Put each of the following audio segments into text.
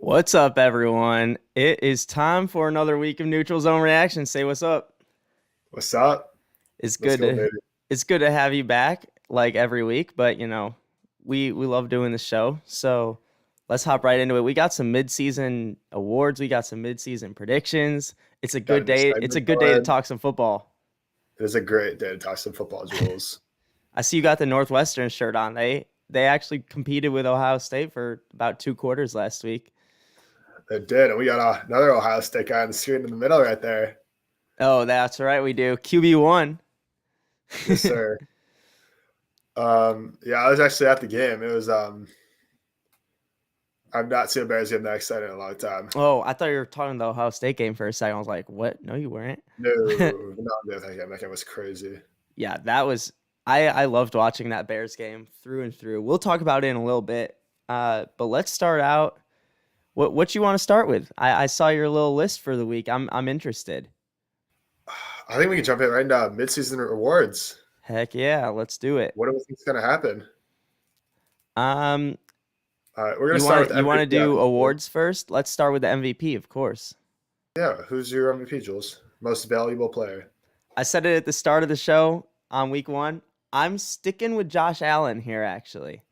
What's up, everyone? It is time for another week of Neutral Zone Reaction. Say what's up. What's up? It's Let's good go, to baby. it's good to have you back like every week, but we love doing the show. So let's hop right into it. We got some mid-season awards, we got some mid-season predictions. It's a Got good a new day. It's a segment good day to going. talk some football. It is a great day to talk some football, Jules. I see you got the Northwestern shirt on. They actually competed with Ohio State for about 2 quarters last week. It did. And we got another Ohio State guy on the screen in the middle right there. Oh, that's right, we do. QB1. Yes, sir. Yeah, I was actually at the game. It was I've not seen a Bears game that excited in a long time. Oh, I thought you were talking the Ohio State game for a second. I was like, what? No, you weren't. No, not that game. That game was crazy. Yeah, that was I loved watching that Bears game through and through. We'll talk about it in a little bit. But let's start out. What you want to start with? I saw your little list for the week. I'm interested. I think we can jump in right into midseason awards. Heck yeah, let's do it. What do we think is gonna happen? Um, All right, we're gonna you start want with to you want to MVP, do obviously. awards first? Let's start with the MVP, of course. Yeah, who's your MVP, Jules? Most valuable player. I said it at the start of the show on week 1. I'm sticking with Josh Allen here, actually.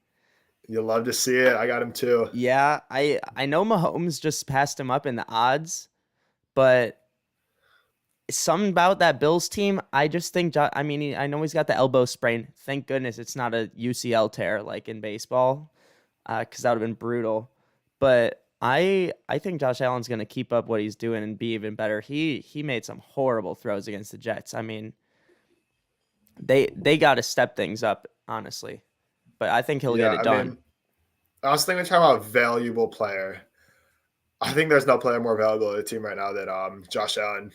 You love to see it. I got him too. Yeah, I know Mahomes just passed him up in the odds, but something about that Bills team, I just think. I mean, I know he's got the elbow sprain. Thank goodness it's not a UCL tear like in baseball, because that would have been brutal. But I think Josh Allen's going to keep up what he's doing and be even better. He made some horrible throws against the Jets. I mean, they got to step things up, honestly. But I think he'll get Yeah, it I done. mean, I was thinking talking about valuable player. I think there's no player more valuable to the team right now than Josh Allen.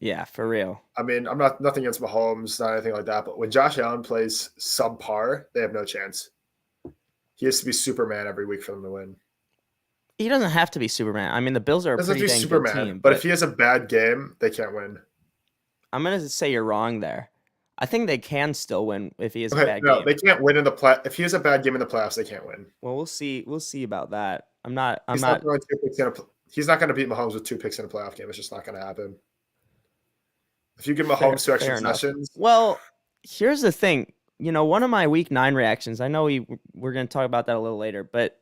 Yeah, for real. I mean, I'm not nothing against Mahomes, not anything like that, but when Josh Allen plays subpar, they have no chance. He has to be Superman every week for them to win. He doesn't have to be Superman. I mean, the Bills are a Doesn't have pretty to be dang good Superman, team, but if but he has a bad game, they can't win. I'm going to say you're wrong there. I think they can still win if he has a Okay, bad no, game. they can't win in the play. If he has a bad game in the playoffs, they can't win. Well, we'll see. We'll see about that. I'm not. I'm He's not not. going to picks in a, he's not going to beat Mahomes with 2 picks in a playoff game. It's just not going to happen. If you give Fair, Mahomes 2 extra fair enough. possessions, Well, here's the thing. One of my week 9 reactions. I know we're going to talk about that a little later, but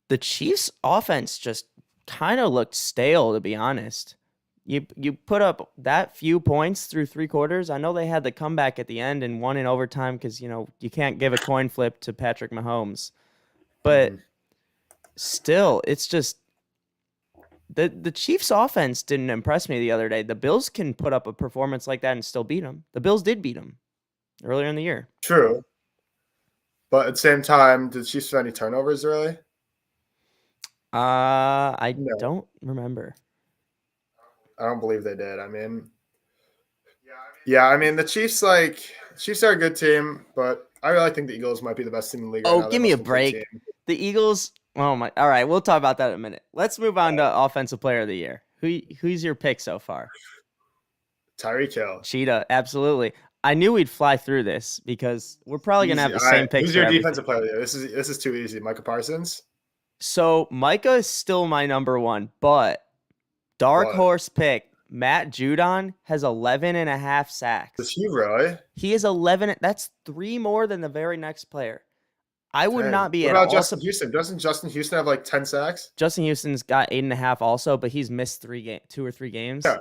the Chiefs' offense just kind of looked stale, to be honest. You put up that few points through 3 quarters. I know they had the comeback at the end and won in overtime because you can't give a coin flip to Patrick Mahomes, but mhm. still, it's just the Chiefs' offense didn't impress me the other day. The Bills can put up a performance like that and still beat them. The Bills did beat them earlier in the year. True. But at the same time, did the Chiefs have any turnovers really? I No, don't remember. I don't believe they did. I mean the Chiefs are a good team, but I really think the Eagles might be the best team in the league right Oh, now. They're give a me a most complete team. break. The Eagles. Oh my. All right, we'll talk about that in a minute. Let's move on to offensive player of the year. Who's your pick so far? Tyreek Hill. Cheetah, absolutely. I knew we'd fly through this because we're probably gonna Easy. have the All right. same picks Who's for your everything. defensive player of the year? This is too easy. Micah Parsons. So Micah is still my number one, but dark What? horse pick Matt Judon has 11 and a half Is sacks. he really? He is 11. That's 3 more than the very next player. I would Dang. not be What at about all. Justin Houston? Doesn't Justin Houston have like 10 sacks? Justin Houston's got 8.5 also, but he's missed 2 or 3 games. Yeah.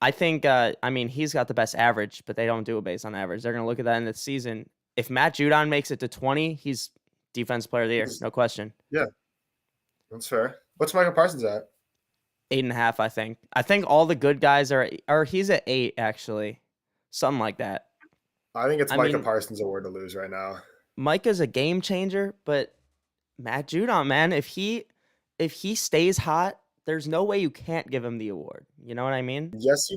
I think, I mean, he's got the best average, but they don't do it based on average. They're going to look at that in the season. If Matt Judon makes it to 20, he's defense player of the year. No question. Yeah, that's fair. What's Micah Parsons at? 8.5, I think. I think all the good guys or he's at 8, actually. Something like that. I think it's I Micah mean, Parsons' award to lose right now. Micah's a game changer, but Matt Judon, man, if he stays hot, there's no way you can't give him the award. You know what I mean? Yes,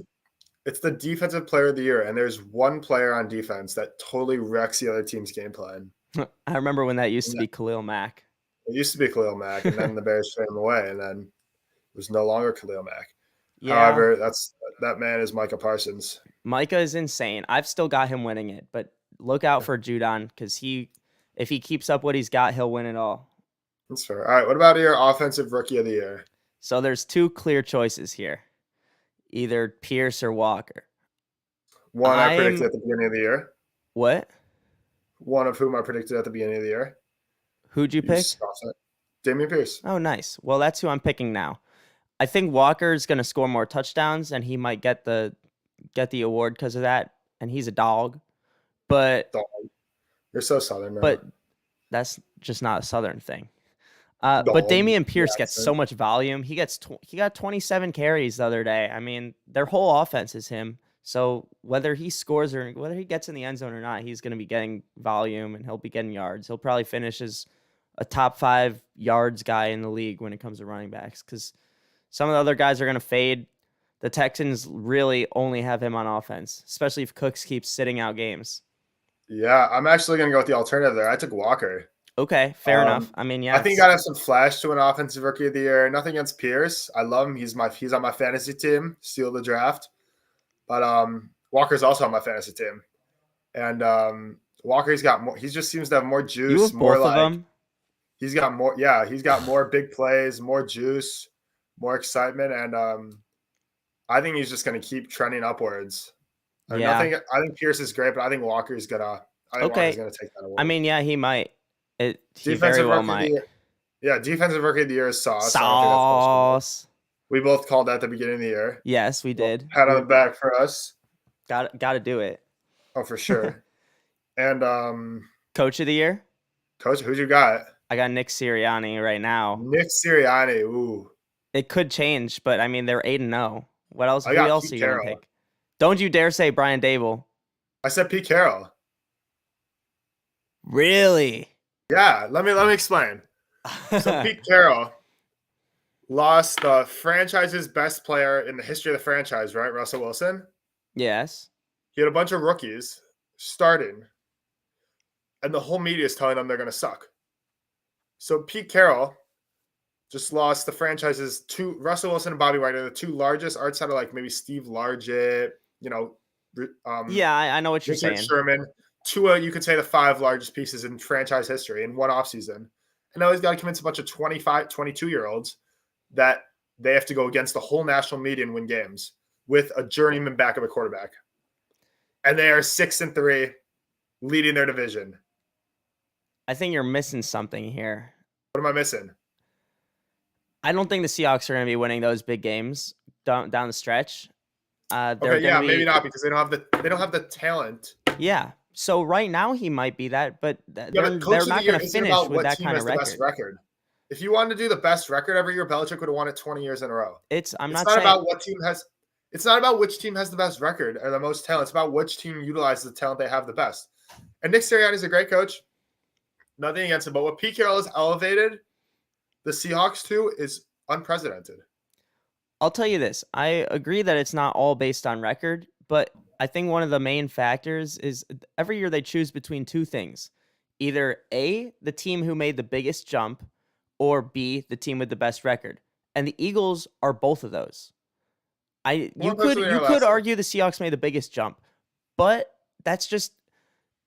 it's the defensive player of the year, and there's one player on defense that totally wrecks the other team's game plan. I remember when that used And to that- be Khalil Mack. It used to be Khalil Mack, and then the Bears traded him away, and then it was no longer Khalil Mack. Yeah, However, that man is Micah Parsons. Micah is insane. I've still got him winning it, but look out for Judon because if he keeps up what he's got, he'll win it all. That's fair. All right. What about your offensive rookie of the year? So there's two clear choices here, either Pierce or Walker. One I predicted I'm at the beginning of the year. what? One of whom I predicted at the beginning of the year. Who'd you You pick? scoffed at Damian Pierce. Oh, nice. Well, that's who I'm picking now. I think Walker's gonna score more touchdowns, and he might get the award because of that. And he's a dog, but Dog. You're so southern, man. but that's just not a Southern thing. But Dog. Damian Pierce Yeah, gets so much volume. He got 27 carries the other day. I mean, their whole offense is him. So whether he scores or whether he gets in the end zone or not, he's going to be getting volume and he'll be getting yards. He'll probably finish as a top 5 yards guy in the league when it comes to running backs because some of the other guys are going to fade. The Texans really only have him on offense, especially if Cooks keeps sitting out games. Yeah, I'm actually going to go with the alternative there. I took Walker. Okay, fair enough. I mean, yeah, I think you got to have some flash to an offensive rookie of the year. Nothing against Pierce. I love him. He's on my fantasy team. Steal the draft. But Walker's also on my fantasy team. And Walker's got more. He just seems to have more juice. you have more both like of them. he's got more. Yeah, he's got more big plays, more juice, more excitement, and I think he's just going to keep trending upwards. Yeah. I think Pierce is great, but I think Walker's gonna. Walker's gonna take that award. I mean, yeah, he might. He defensive very well rookie might. of the year. Yeah, defensive rookie of the year is Sauce. Sauce. We both called that at the beginning of the year. Yes, we did. Pat on the back for us. Got to do it. Oh, for sure. And Coach of the year? Coach, who'd you got? I got Nick Sirianni right now. Nick Sirianni. Ooh. It could change, but I mean they're 8-0. What else? Who else Pete are you gonna Carroll. pick? Don't you dare say Brian Dable. I said Pete Carroll. Really? Yeah. Let me explain. So Pete Carroll lost the franchise's best player in the history of the franchise, right? Russell Wilson. Yes. He had a bunch of rookies starting, and the whole media is telling them they're going to suck. So Pete Carroll just lost the franchise's Russell Wilson and Bobby Wagner, are the two largest outside of like maybe Steve Largett, yeah, I know what you're Richard saying. Sherman, two, you could say the 5 largest pieces in franchise history in one offseason. And now he's got to convince a bunch of 25, 22-year-olds that they have to go against the whole national media and win games with a journeyman backup at quarterback. And they are 6-3, leading their division. I think you're missing something here. What am I missing? I don't think the Seahawks are going to be winning those big games down the stretch. Maybe not because they don't have the talent. Yeah. So right now he might be that, but they're not going to finish with that kind of record. If you wanted to do the best record every year, Belichick would have won it 20 years in a row. It's not about what team has. It's not about which team has the best record or the most talent. It's about which team utilizes the talent they have the best. And Nick Sirianni is a great coach. Nothing against him, but what Pete Carroll has elevated the Seahawks to is unprecedented. I'll tell you this. I agree that it's not all based on record, but I think one of the main factors is every year they choose between two things. Either A, the team who made the biggest jump, or B, the team with the best record. And the Eagles are both of those. You could argue the Seahawks made the biggest jump, but that's just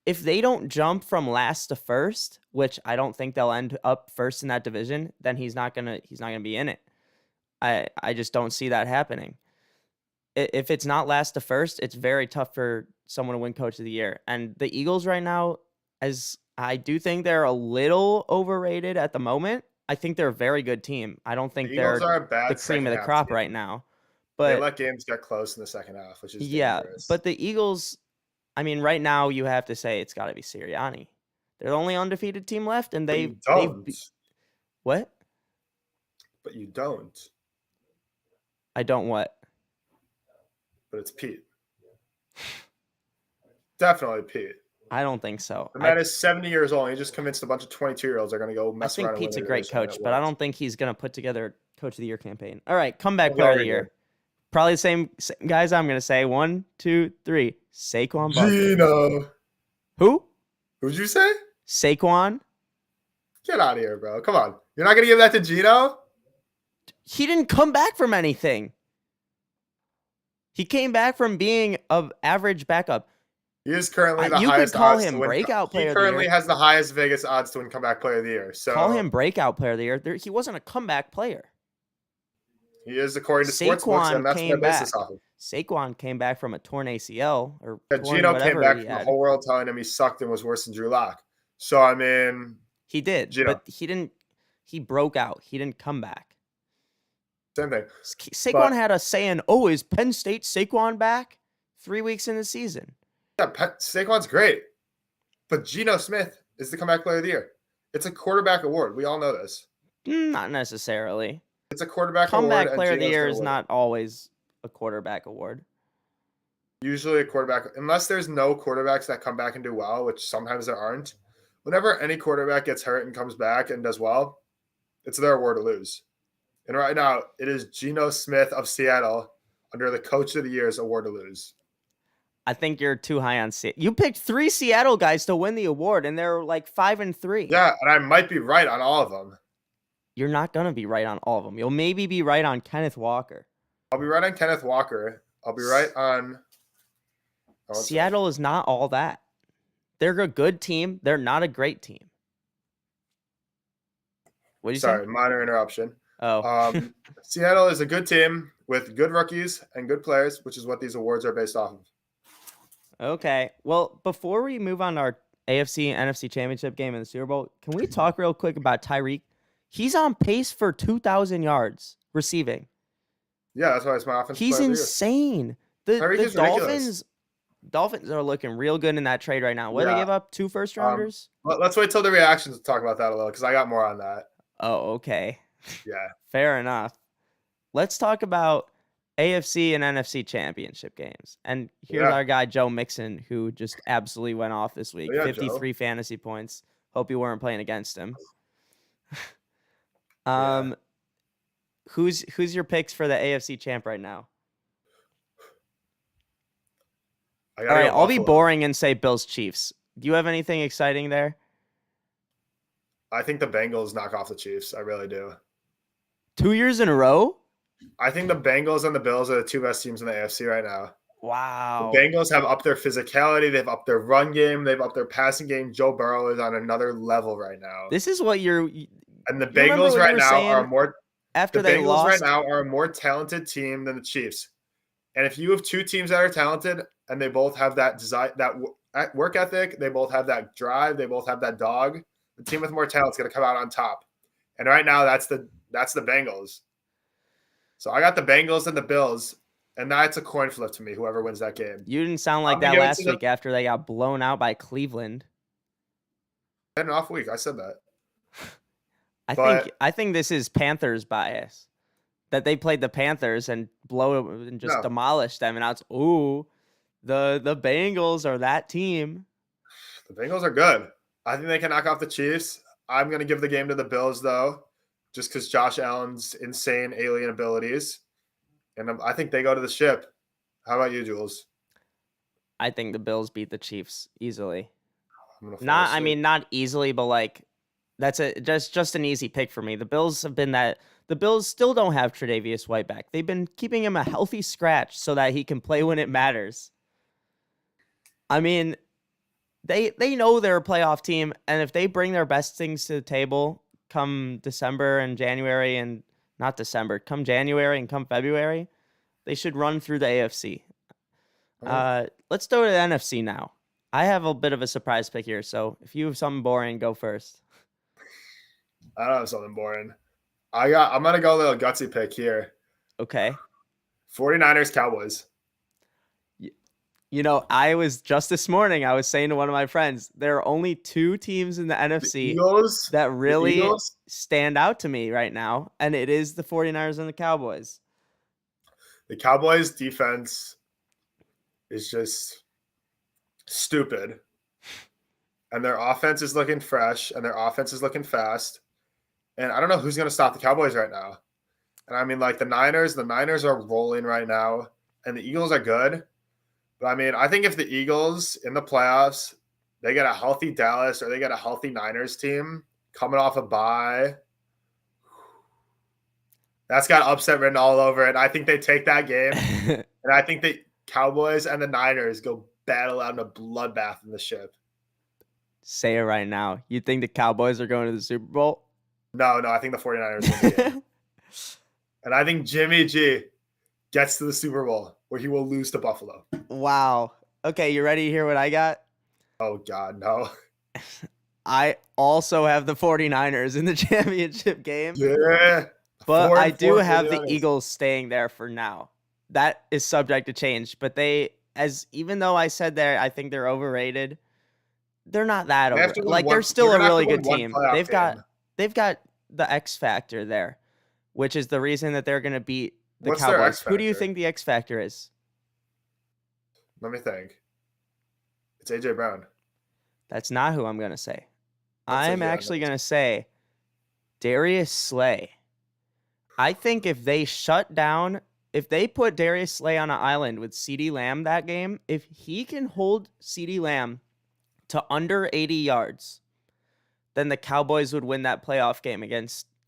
if they don't jump from last to first, which I don't think they'll end up first in that division, then he's not gonna be in it. I just don't see that happening. If it's not last to first, it's very tough for someone to win Coach of the Year. And the Eagles right now, as I do think they're a little overrated at the moment. I think they're a very good team. I don't think they're the cream of the crop right now. But they let games get close in the second half, which is dangerous. But the Eagles, I mean, right now you have to say it's got to be Sirianni. They're the only undefeated team left, and they've what? But you don't. I don't what? But it's Pete. Definitely Pete. I don't think so. The man is 70 years old. And he just convinced a bunch of 22-years-olds are going to go mess around. I think Pete's a great coach, but I don't think he's going to put together a Coach of the Year campaign. All right, comeback player of the year. Probably the same guys I'm going to say. 1, 2, 3. Saquon Barkley. Gino. Who? Who'd you say? Saquon. Get out of here, bro. Come on. You're not going to give that to Gino? He didn't come back from anything. He came back from being an average backup. He is currently the You could highest call odds to him win. breakout He player of the currently year. has the highest Vegas odds to win comeback player of the year. Call So him breakout player of the year. He wasn't a comeback player. he is according to sportsbooks, and Saquon that's what I came base this back. off of. Saquon came back from a torn ACL or Yeah, torn Gino came whatever back he from the had. whole world telling him he sucked and was worse than Drew Lock. So I mean, He did, Gino, but he didn't. He broke out. He didn't come back. same thing. Saquon But had us saying, "Oh, is Penn State Saquon back?" 3 weeks in the season. yeah, Saquon's great, but Geno Smith is the comeback player of the year. It's a quarterback award. We all know this. Not necessarily. It's a quarterback award, Comeback and player of the Geno's year going is to win it. not always a quarterback award. Usually a quarterback, unless there's no quarterbacks that come back and do well, which sometimes there aren't. Whenever any quarterback gets hurt and comes back and does well, it's their award to lose. And right now, it is Geno Smith of Seattle under the Coach of the Year's award to lose. I think you're too high on Seattle. You picked 3 Seattle guys to win the award, and they're like 5-3. Yeah, and I might be right on all of them. You're not gonna be right on all of them. You'll maybe be right on Kenneth Walker. I'll be right on Kenneth Walker. I'll be right on. Seattle is not all that. They're a good team. They're not a great team. What did you say? Sorry, minor interruption. Oh. Seattle is a good team with good rookies and good players, which is what these awards are based off of. Okay. Well, before we move on to our AFC and NFC championship game in the Super Bowl, can we talk real quick about Tyreek? He's on pace for 2,000 yards receiving. Yeah, that's why it's my offensive He's player of the year. insane. The is ridiculous. Dolphins are looking real good in that trade right now. What did they give up? 2 first rounders? Let's wait till the reactions to talk about that a little, because I got more on that. Oh, okay. Yeah. Fair enough. Let's talk about AFC and NFC championship games. And here's our guy, Joe Mixon, who just absolutely went off this week. 53 Joe. fantasy points. Hope you weren't playing against him. Who's your picks for the AFC champ right now? All right, I'll be boring and say Bills Chiefs. Do you have anything exciting there? I think the Bengals knock off the Chiefs. I really do. 2 years in a row? I think the Bengals and the Bills are the two best teams in the AFC right now. Wow. The Bengals have upped their physicality. They've upped their run game. They've upped their passing game. Joe Burrow is on another level right now. This is what you're. And the Bengals right now are more. After the they Bengals lost, right now are a more talented team than the Chiefs. And if you have two teams that are talented and they both have that desire, that work ethic, they both have that drive, they both have that dog, the team with more talent is going to come out on top. And right now, that's the Bengals. So I got the Bengals and the Bills, and that's a coin flip to me. Whoever wins that game. You didn't sound like that last week after they got blown out by Cleveland. I had an off week. I said that. I think this is Panthers bias. That they played the Panthers and demolished them, and now it's the Bengals are that team. The Bengals are good. I think they can knock off the Chiefs. I'm going to give the game to the Bills though, just because Josh Allen's insane alien abilities, and I think they go to the ship. How about you, Jules? I think the Bills beat the Chiefs easily. Not easily, but like that's just an easy pick for me. The Bills have been that. The Bills still don't have Tre'Davious White back. They've been keeping him a healthy scratch so that he can play when it matters. I mean, they know they're a playoff team, and if they bring their best things to the table come December and January, and not December, come January and come February, they should run through the AFC. Let's go to the NFC now. I have a bit of a surprise pick here, so if you have something boring, go first. I don't have something boring. I'm going to go a little gutsy pick here. Okay. 49ers, Cowboys. You know, just this morning, I was saying to one of my friends, there are only 2 teams in the NFC that really stand out to me right now, and it is the 49ers and the Cowboys. The Cowboys defense is just stupid. And their offense is looking fresh, and their offense is looking fast. And I don't know who's going to stop the Cowboys right now. And I mean, like the Niners are rolling right now, and the Eagles are good. But I mean, I think if the Eagles in the playoffs, they get a healthy Dallas or they get a healthy Niners team coming off a bye, that's got upset written all over it. I think they take that game, and I think the Cowboys and the Niners go battle out in a bloodbath in the ship. Say it right now. You think the Cowboys are going to the Super Bowl? No, I think the 49ers win the game. And I think Jimmy G gets to the Super Bowl where he will lose to Buffalo. Wow. Okay, you ready to hear what I got? Oh, God, no. I also have the 49ers in the championship game. Yeah. But I do 4-4 have the 49ers. Eagles staying there for now. That is subject to change. But even though I said I think they're overrated, they're not that They have to overrated. win Like, one- they're still they're a gonna have really to win good one team. playoff game. They've got the X factor there, which is the reason that they're going to beat the What's their Cowboys. X Who do you factor? think the X factor is? Let me think. It's AJ Brown. That's not who I'm going to say. That's I'm AJ Brown. actually going to say Darius Slay. I think if they put Darius Slay on an island with CeeDee Lamb that game, if he can hold CeeDee Lamb to under 80 yards, then the Cowboys would win that playoff game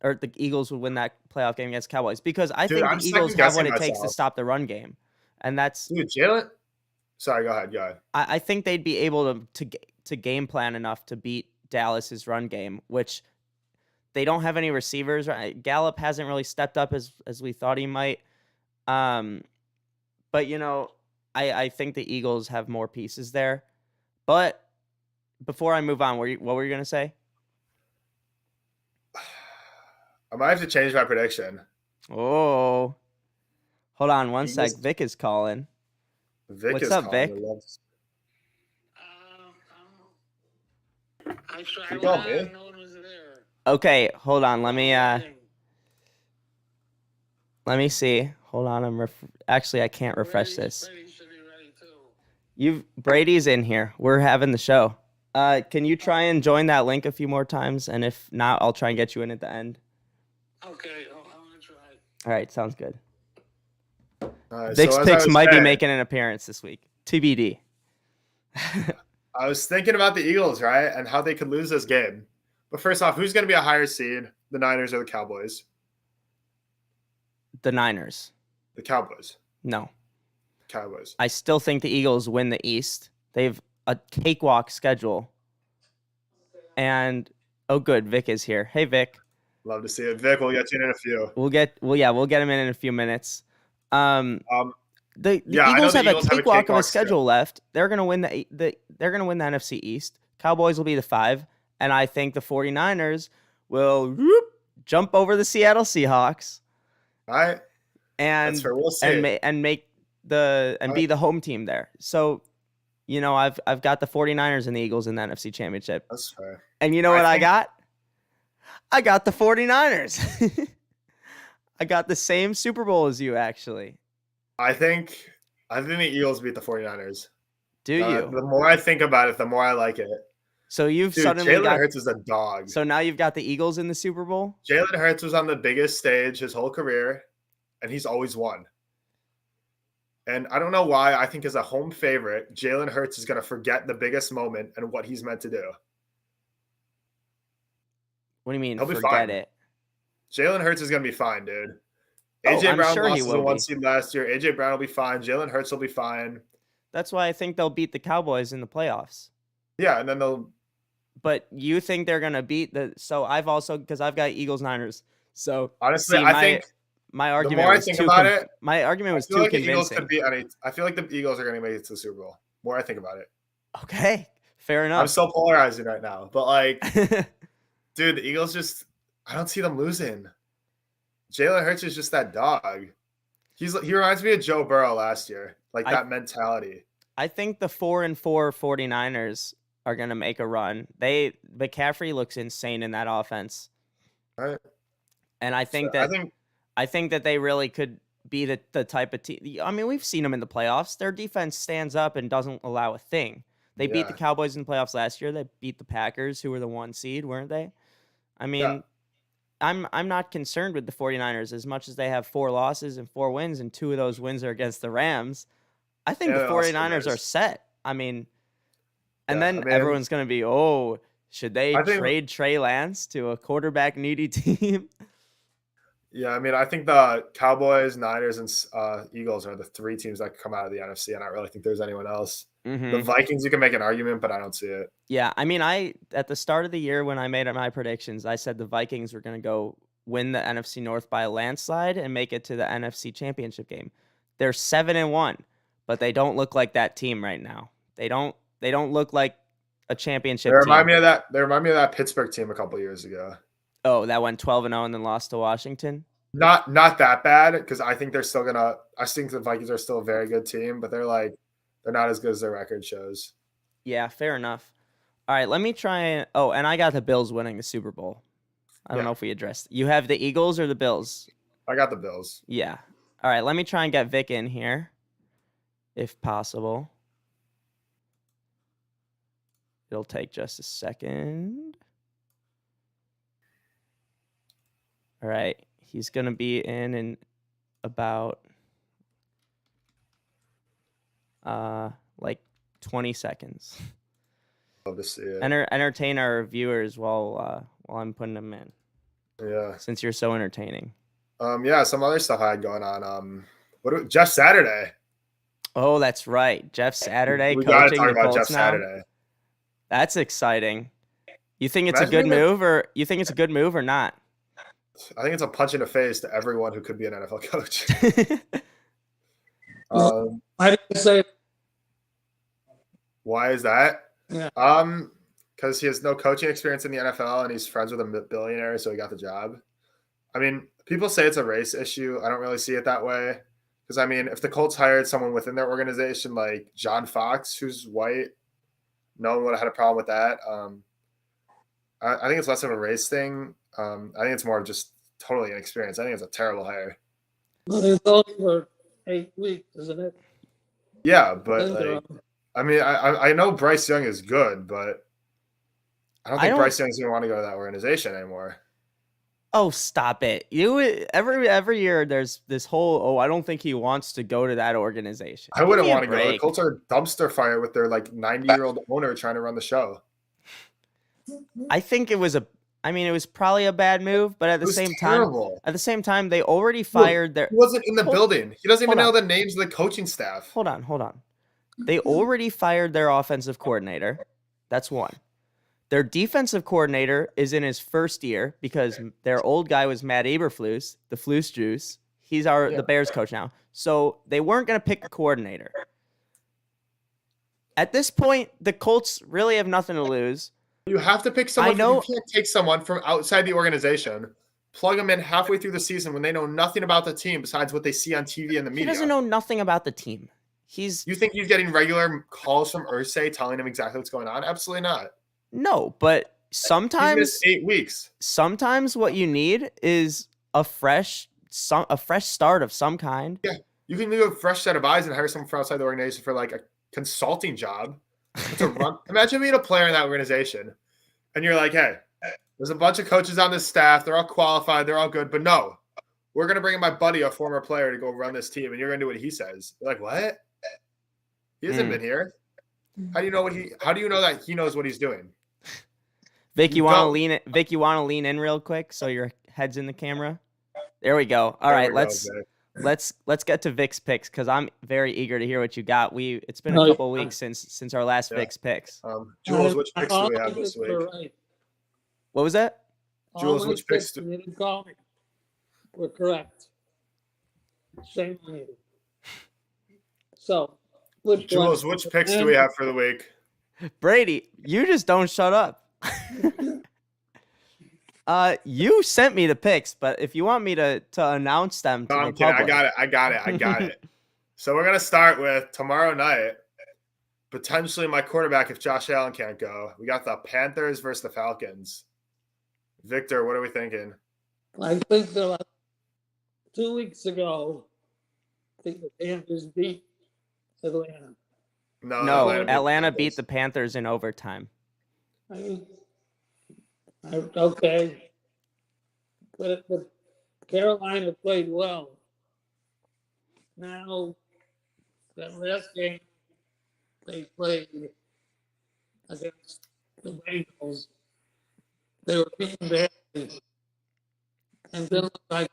or the Eagles would win that playoff game against Cowboys, because I Dude, think I'm the Eagles have what second-guessing it takes to myself. stop the run game. And that's, Dude, Jalen. Sorry, go ahead. I think they'd be able to game plan enough to beat Dallas's run game, which they don't have any receivers. Right? Gallup hasn't really stepped up as we thought he might. But I think the Eagles have more pieces there. But before I move on, what were you gonna say? I might have to change my prediction. Oh, hold on one sec. Eagles- Vic is calling. Vic What's is up, calling. Vic? I love this. I tried. You called me? No one was there. Okay, hold on. Let me see. Hold on. Actually, I can't refresh this. Brady should be ready too. Brady's in here. We're having the show. Can you try and join that link a few more times? And if not, I'll try and get you in at the end. Okay, I'm gonna try. All right, sounds good. Vic's Vic's picks might be making an appearance this week. TBD. I was thinking about the Eagles, right? And how they could lose this game. But first off, who's going to be a higher seed? The Niners or the Cowboys? The Niners. The Cowboys. No. Cowboys. I still think the Eagles win the East. They've a cakewalk schedule. And oh good, Vic is here. Hey Vic. Love to see it. Vic, we'll get you in a few. We'll get him in a few minutes. The Yeah, I know Eagles the have Eagles a have a cakewalk of a cakewalk schedule left. They're gonna win they're gonna win the NFC East. Cowboys will be the 5, and I think the 49ers will jump over the Seattle Seahawks. All right. And That's fair. We'll see. and be the home team there. So, I've got the 49ers and the Eagles in the NFC Championship. That's fair. And you know what I got? I got the 49ers. I got the same Super Bowl as you, actually. I think the Eagles beat the 49ers. Do you? The more I think about it, the more I like it. So you've Dude, suddenly Jalen got. Hurts is a dog. So now you've got the Eagles in the Super Bowl? Jalen Hurts was on the biggest stage his whole career, and he's always won. And I don't know why. I think as a home favorite, Jalen Hurts is going to forget the biggest moment and what he's meant to do. What do you mean, He'll be forget fine. it? Jalen Hurts is going to be fine, dude. Oh, AJ I'm Brown sure he lost as a will one be. seed last year. AJ Brown will be fine. Jalen Hurts will be fine. That's why I think they'll beat the Cowboys in the playoffs. Yeah, and then they'll. But you think they're gonna beat the? So I've also, because I've got Eagles Niners. So Honestly, see, I think my argument. more I was think too about it, my argument was I feel too like the Eagles convincing. could beat any. I feel like the Eagles are going to make it to the Super Bowl. More I think about it. Okay, fair I'm enough. so polarizing right now, but dude, the Eagles just. I don't see them losing. Jalen Hurts is just that dog. He reminds me of Joe Burrow last year, like that mentality. I think the 4-4 49ers are gonna make a run. McCaffrey looks insane in that offense, Right. and I think that they really could be the type of team. I mean, we've seen them in the playoffs. Their defense stands up and doesn't allow a thing. They beat the Cowboys in the playoffs last year. They beat the Packers, who were the 1 seed, weren't they? I mean. Yeah. I'm not concerned with the 49ers as much as they have 4 losses and 4 wins, and 2 of those wins are against the Rams. I think the 49ers are set. I mean, and then everyone's going to be, should they trade Trey Lance to a quarterback needy team? Yeah, I mean, I think the Cowboys, Niners, and Eagles are the 3 teams that could come out of the NFC, and I really think there's anyone else. The Vikings, you can make an argument, but I don't see it. Yeah, I mean, at the start of the year when I made my predictions, I said the Vikings were going to go win the NFC North by a landslide and make it to the NFC Championship game. They're 7-1, but they don't look like that team right now. They don't look like a championship They remind team. me of that. They remind me of that Pittsburgh team a couple years ago. Oh, that went 12-0 and then lost to Washington. Not that bad because I think they're still gonna. I think the Vikings are still a very good team, but they're not as good as their record shows. Yeah, fair enough. All right, let me try and and I got the Bills winning the Super Bowl. I don't know if we addressed. You have the Eagles or the Bills? I got the Bills. Yeah. All right, let me try and get Vic in here, if possible. It'll take just a second. All right, he's gonna be in about like 20 seconds. Love to see it. Entertain our viewers while I'm putting them in. Yeah. Since you're so entertaining. Yeah, some other stuff I had going on. Jeff Saturday. Oh, that's right. Jeff Saturday We gotta coaching talk the about Colts Jeff now. Saturday. That's exciting. You think it's a Imagine good move or you think it's a good move or not? I think it's a punch in the face to everyone who could be an NFL coach. Why do you say? Why is that? Yeah. Because he has no coaching experience in the NFL and he's friends with a billionaire, so he got the job. I mean, people say it's a race issue. I don't really see it that way. Because, I mean, if the Colts hired someone within their organization like John Fox, who's white, no one would have had a problem with that. I think it's less of a race thing. I think it's more of just totally inexperienced. I think it's a terrible hire. Well, it's only for 8 weeks, isn't it? Yeah, but I mean, I know Bryce Young is good, but I don't think Bryce Young's going to want to go to that organization anymore. Oh, stop it. Every year there's this whole, I don't think he wants to go to that organization. I wouldn't want to go. The Colts are a dumpster fire with their 90-year-old owner trying to run the show. I think it was probably a bad move, but at the same time, they already fired their. He wasn't in the building. He doesn't even know the names of the coaching staff. Hold on. They already fired their offensive coordinator. That's one. Their defensive coordinator is in his first year because their old guy was Matt Eberflus, the Flus Juice. He's the Bears coach now. So they weren't going to pick a coordinator. At this point, the Colts really have nothing to lose. You have to pick someone. You can't take someone from outside the organization, plug them in halfway through the season when they know nothing about the team besides what they see on TV and the media. He doesn't know nothing about the team. You think he's getting regular calls from Irsay telling him exactly what's going on? Absolutely not. No, but sometimes he's missed 8 weeks. Sometimes what you need is a fresh start of some kind. Yeah, you can do a fresh set of eyes and hire someone from outside the organization for a consulting job. To run. Imagine being a player in that organization, and you're like, "Hey, there's a bunch of coaches on this staff. They're all qualified. They're all good, but no, we're gonna bring in my buddy, a former player, to go run this team, and you're gonna do what he says." You're like, "What? He hasn't been here. How do you know that he knows what he's doing?" Vic, you want to lean in? Vic, you want to lean in real quick so your head's in the camera? There we go. All right, let's get to Vic's picks because I'm very eager to hear what you got. It's been a couple weeks since our last Vic's picks. Jules, which picks do we have this week? Right. What was that? Jules, which picks? You didn't call me. We're correct. Shame on you. So, Jules, which picks do we have for the week? Brady, you just don't shut up. You sent me the picks, but if you want me to announce them to the public. I got it. So we're gonna start with tomorrow night. Potentially my quarterback if Josh Allen can't go. We got the Panthers versus the Falcons. Victor, what are we thinking? I think that 2 weeks ago, I think the Panthers beat Atlanta. No, Atlanta beat the Panthers in overtime. Okay. But Carolina played well. Now, that last game they played against the Bengals, they were beaten badly and didn't look like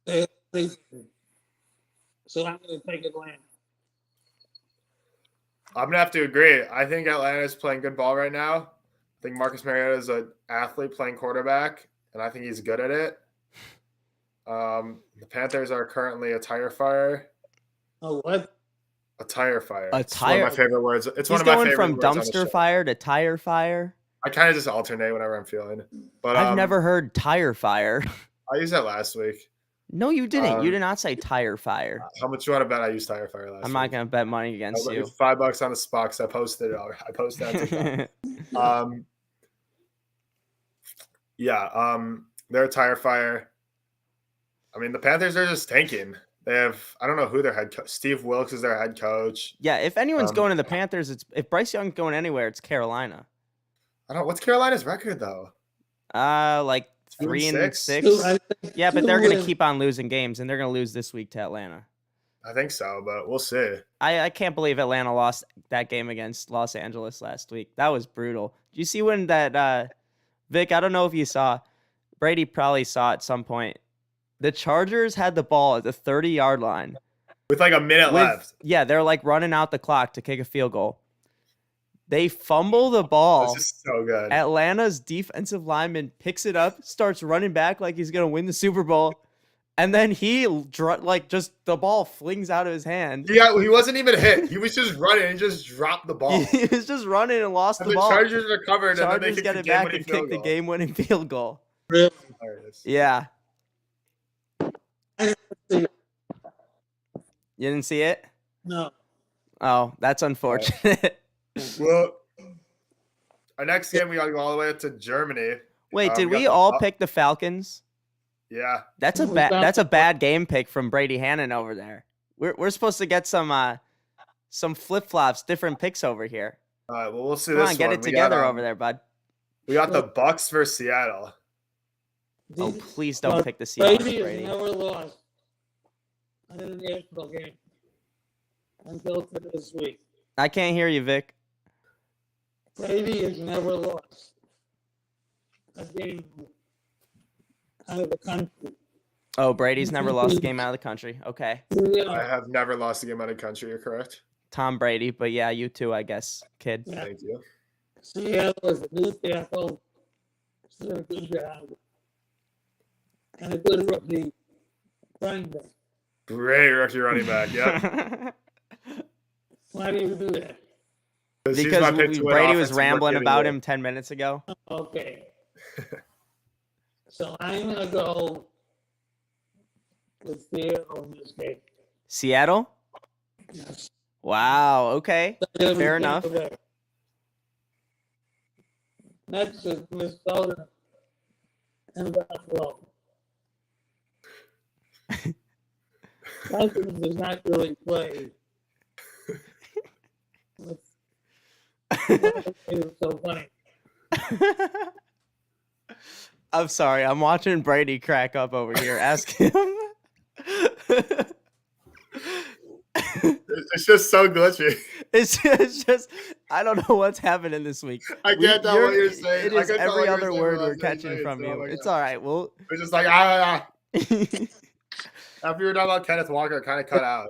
So I'm going to take Atlanta. I'm gonna have to agree. I think Atlanta is playing good ball right now. I think Marcus Mariota is an athlete playing quarterback, and I think he's good at it. The Panthers are currently a tire fire. Oh, what? A tire fire. A It's one of tire- my favorite words. It's He's one of my going favorite from words on the dumpster show. fire to tire fire. I kind of just alternate whenever I'm feeling. But I've never heard tire fire. I used that last week. No, you didn't. You Um, did not say tire fire. How much you want to bet I used tire fire last week? I'm not gonna bet money against you. It's $5 on the spot because I posted it. I posted it on TikTok. They're a tire fire. I mean, the Panthers are just tanking. They have, I don't know who their head coach, Steve Wilkes is their head coach. Yeah, if anyone's going to the Panthers, if Bryce Young's going anywhere, it's Carolina. What's Carolina's record though? Like 3-6. Yeah, but they're gonna keep on losing games, and they're gonna lose this week to Atlanta. I think so, but we'll see. I can't believe Atlanta lost that game against Los Angeles last week. That was brutal. Did you see when that Vic? I don't know if you saw. Brady probably saw at some point. The Chargers had the ball at the 30-yard line with like a minute left. Yeah, they're like running out the clock to kick a field goal. They fumble the ball. This is so good. Atlanta's defensive lineman picks it up, starts running back like he's gonna win the Super Bowl, and then just the ball flings out of his hand. Yeah, he wasn't even hit. He was just running and just dropped the ball. He was just running and lost the ball. Chargers recovered. Chargers and then they get it back and kick the game-winning field goal. Really? Yeah. You didn't see it? No. Oh, that's unfortunate. Well, our next game we got to go all the way up to Germany. Wait, did we all pick the Falcons? Yeah. That's a bad game pick from Brady Hannon over there. We're supposed to get some flip-flops, different picks over here. All right, well, we'll see Come this on, get one. it together over there, bud. We got the Bucks versus Seattle. Oh, please don't pick the Seahawks, Brady has Brady. never lost an international game until this week. I can't hear you, Vic. Brady has never lost a game out of the country. Oh, Brady's never lost a game out of the country. Okay. I have never lost a game out of the country. You're correct. Tom Brady, but yeah, you too, I guess, kid. Yeah. Thank you. Seattle is a new tackle. Did a good job. And a good rookie running back. Great rookie running back. Yeah. Why do you do that? Because Brady was rambling about him 10 minutes ago. Okay. So I'm going to go with Seattle in this game. Seattle? Yes. Wow, okay. Fair enough. Next is Minnesota and Buffalo. Falcons does not really play. It's so funny. I'm sorry. I'm watching Brady crack up over here. Ask him. It's just so glitchy. It's just I don't know what's happening this week. I can't tell what you're saying. It is every other word we're catching from you. It's all right. Well, it's just like After you were talking about Kenneth Walker, it kind of cut out.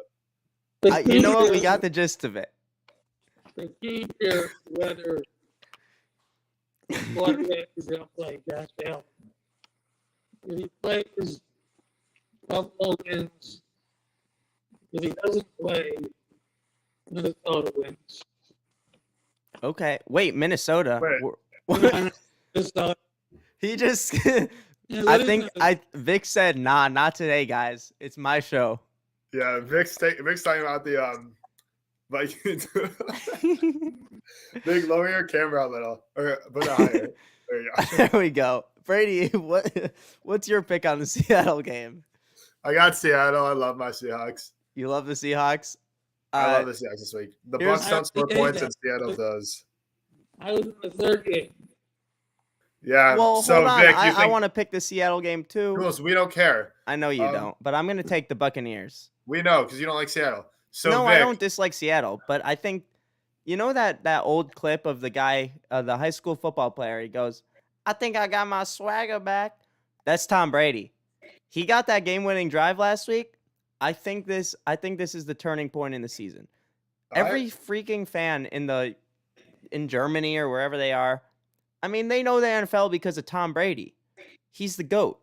You know what? We got the gist of it. The key here is whether quarterback is going to play Josh Allen. If he plays, Buffalo wins. If he doesn't play, Minnesota wins. Okay. Wait, Minnesota. Wait. Minnesota. He just Vic said, nah, not today, guys. It's my show. Yeah, Vic's talking about the Vikings. Vic, lower your camera a little. Or put it higher. There you go. There we go. Brady, what's your pick on the Seattle game? I got Seattle. I love my Seahawks. You love the Seahawks? I love the Seahawks this week. The Bucks don't score points and Seattle does. I was in the third game. Yeah. Well, so hold on. Vic, I want to pick the Seattle game too. Rules, we don't care. I know you don't, but I'm going to take the Buccaneers. We know because you don't like Seattle. So no, Vic, I don't dislike Seattle, but I think you know that old clip of the guy, the high school football player. He goes, "I think I got my swagger back." That's Tom Brady. He got that game-winning drive last week. I think this is the turning point in the season. Every freaking fan in Germany or wherever they are, I mean, they know the NFL because of Tom Brady. He's the GOAT.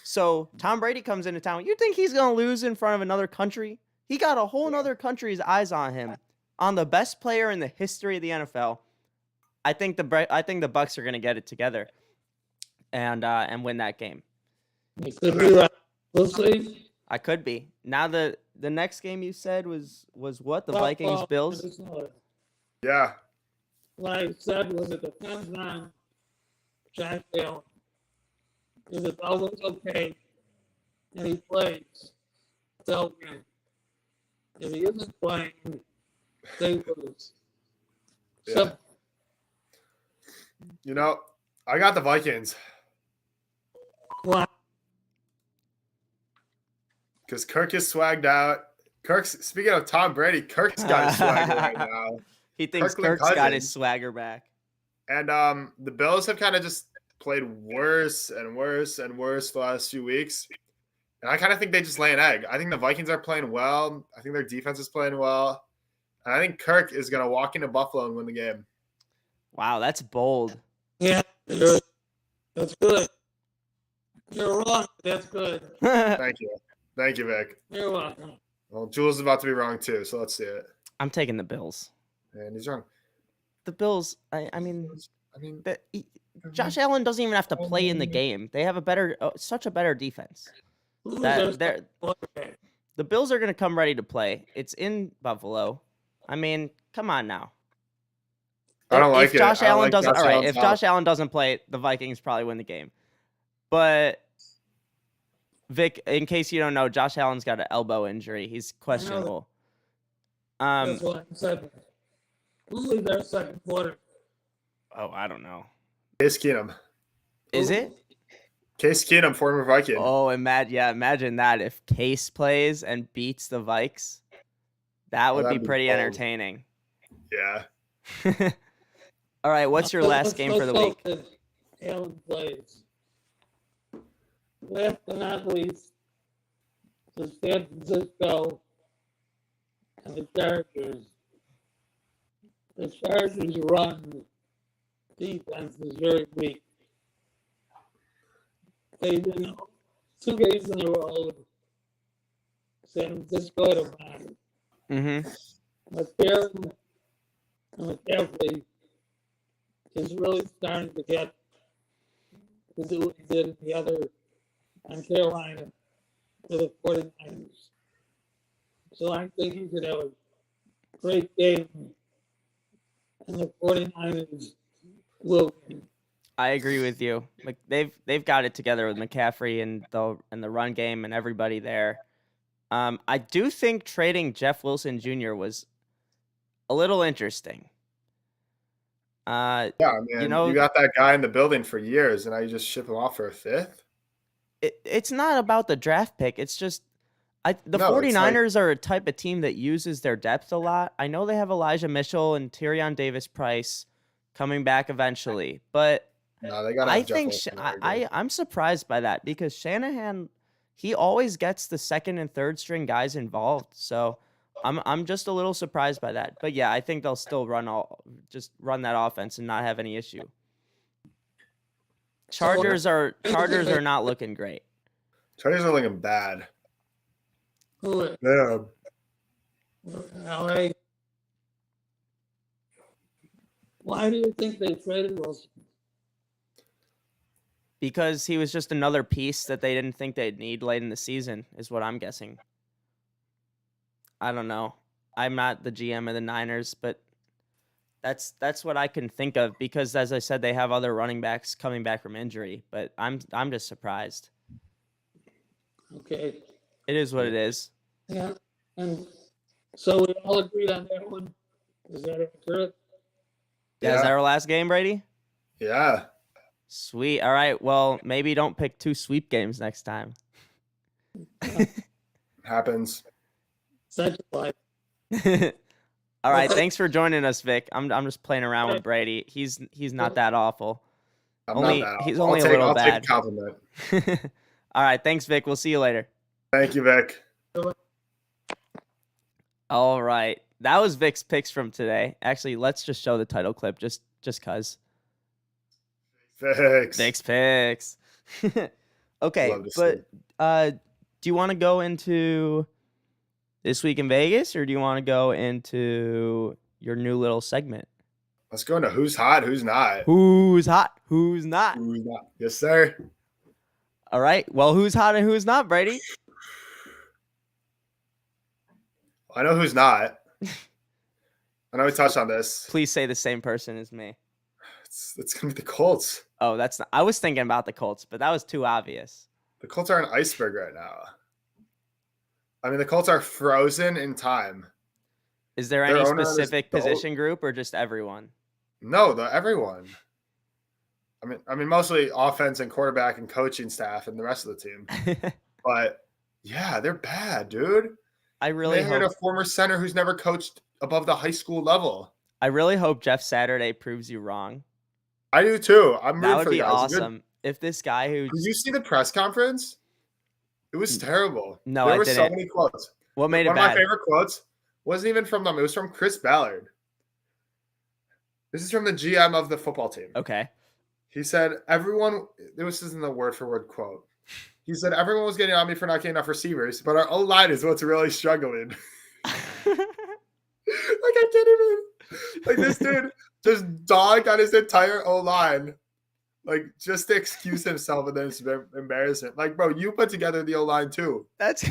So Tom Brady comes into town. You think he's going to lose in front of another country? He got a whole other country's eyes on him, on the best player in the history of the NFL. I think the Bucks are going to get it together and win that game. You could be right. We'll see. I could be. Now the next game you said was what? The Vikings Bills? Yeah. What I said was it depends on Josh Allen. If it's always okay and he plays, they'll win. If he isn't playing, they lose. Yeah. So, You know, I got the Vikings why? because Kirk is swagged out. Speaking of Tom Brady, Kirk's got his swagger right now. He thinks Kirkland Kirk's got Cousins. his swagger back. And the Bills have kind of just played worse and worse and worse the last few weeks. And I kind of think they just lay an egg. I think the Vikings are playing well. I think their defense is playing well. And I think Kirk is going to walk into Buffalo and win the game. Wow, that's bold. Yeah, that's good. You're wrong. That's good. Thank you. Thank you, Vic. You're welcome. Well, Jules is about to be wrong too, so let's see it. I'm taking the Bills. And he's wrong. The Bills, I mean, I Josh Allen doesn't even have to play in the game. They have such a better defense. The Bills are going to come ready to play. It's in Buffalo. I mean, come on now. I don't like if it. Josh I don't Allen like doesn't, Josh all right. Allen's If help. Josh Allen doesn't play, the Vikings probably win the game. But Vic, in case you don't know, Josh Allen's got an elbow injury. He's questionable. That's what I said. Who's in their second quarter? Oh, I don't know. Case Keenum. Is it? Case Keenum, former Viking. Oh, imagine that if Case plays and beats the Vikes, that would be that'd be pretty bold. entertaining. Yeah. All right, what's your last game for the week? Allen plays. Last but not least, the San Francisco and the Chargers. The Chargers run defense is very weak. They win 2 games in a row. San Francisco had a bye. Mm-hmm. McCarron and McCaffrey is really starting to get to do what he did in the other on Carolina for the 49ers. So I think he could have a great game, and the 49ers will win. I agree with you. Like they've got it together with McCaffrey and the run game and everybody there. I do think trading Jeff Wilson Jr. was a little interesting. Yeah, man. You got that guy in the building for years, and now you just ship him off for a fifth? It's not about the draft pick. It's just the 49ers are a type of team that uses their depth a lot. I know they have Elijah Mitchell and Tyrion Davis-Price coming back eventually, but no, they gotta have Jeff Wilson. I'm surprised by that because Shanahan, he always gets the second and third string guys involved. So I'm just a little surprised by that. But yeah, I think they'll still run that offense and not have any issue. Chargers are not looking great. Chargers are looking bad. Who? Yeah. LA. Why do you think they traded Wilson? Because he was just another piece that they didn't think they'd need late in the season, is what I'm guessing. I don't know. I'm not the GM of the Niners, but that's what I can think of because, as I said, they have other running backs coming back from injury. But I'm just surprised. Okay. It is what it is. Yeah, and so we all agreed on that one. Is that correct? Yeah. Is that our last game, Brady? Yeah. Sweet. All right. Well, maybe don't pick 2 sweep games next time. Happens. Such life. All right. Thanks for joining us, Vic. I'm just playing around with Brady. He's not that awful. I'm not that He's awful. only a little I'll bad. take a compliment. All right. Thanks, Vic. We'll see you later. Thank you, Vic. All right. That was Vic's picks from today. Actually, let's just show the title clip just cuz. Vic's picks. Okay, Love to see but it. do you want to go into this week in Vegas, or do you want to go into your new little segment? Let's go into who's hot, who's not. Who's hot? Who's not? Who's not? Yes, sir. All right. Well, who's hot and who's not, Brady? I know who's not. I know we touched on this. Please say the same person as me. It's gonna be the Colts. Oh, that's not. I was thinking about the Colts, but that was too obvious. The Colts are an iceberg right now. I mean, the Colts are frozen in time. Is there Their any owner is specific the position group or just everyone? No, everyone. I mean, mostly offense and quarterback and coaching staff and the rest of the team. But yeah, they're bad, dude. I really They hired hope a former center who's never coached above the high school level. I really hope Jeff Saturday proves you wrong. I do too. I'm That rooting would for the be guy. He's a good- awesome if this guy who Did you see the press conference? It was terrible. No, there I were so didn't. many quotes. What made it One of my bad? favorite quotes wasn't even from them. It was from Chris Ballard. This is from the GM of the football team. Okay. He said, everyone, this isn't a word for word quote. He said, everyone was getting on me for not getting enough receivers, but our O-line is what's really struggling. Like, I can't even, like, this dude just dogged on his entire O-line, like, just to excuse himself, and then it's embarrassment. Like, bro, you put together the O-line too. That's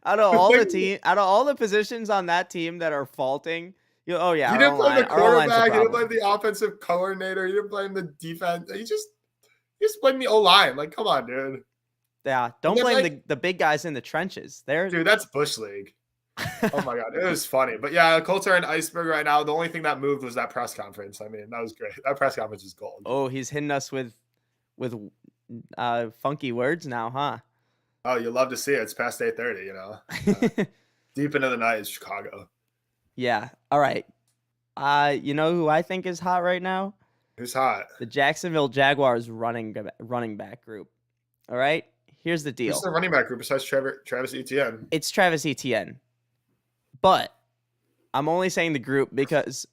out of all the positions on that team that are faulting. Oh yeah, You didn't blame the quarterback, you didn't blame the offensive coordinator, you didn't blame the defense. You just blame the O-line. Like, come on, dude. Yeah, don't then, blame like- the big guys in the trenches. Dude, that's Bush League. Oh my god, it was funny. But yeah, the Colts are an iceberg right now. The only thing that moved was that press conference. I mean, that was great. That press conference is gold. Oh, he's hitting us with funky words now, huh? Oh, you love to see it. It's past 8:30, you know. Deep into the night is Chicago. Yeah. All right. You know who I think is hot right now? Who's hot? The Jacksonville Jaguars running back group. All right. Here's the deal. Who's the running back group besides Travis Etienne? It's Travis Etienne. But I'm only saying the group because